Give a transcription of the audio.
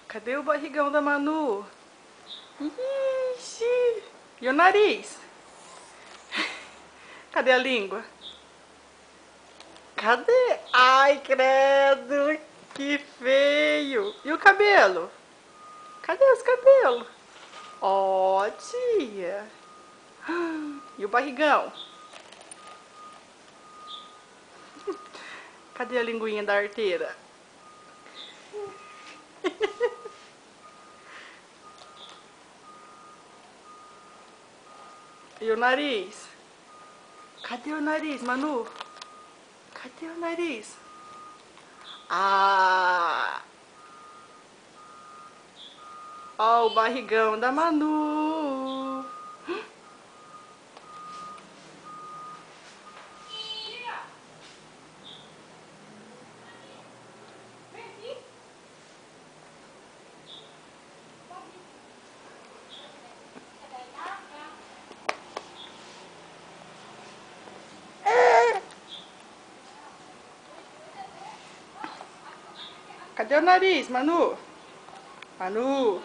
Cadê o barrigão da Manu? Ixi! E o nariz? Cadê a língua? Cadê? Ai, credo! Que feio! E o cabelo? Cadê os cabelos? Ó, tia! E o barrigão? Cadê a linguinha da arteira? E o nariz? Cadê o nariz, Manu? Cadê o nariz? Ah! Ó o barrigão da Manu. Cadê o nariz, Manu? Manu?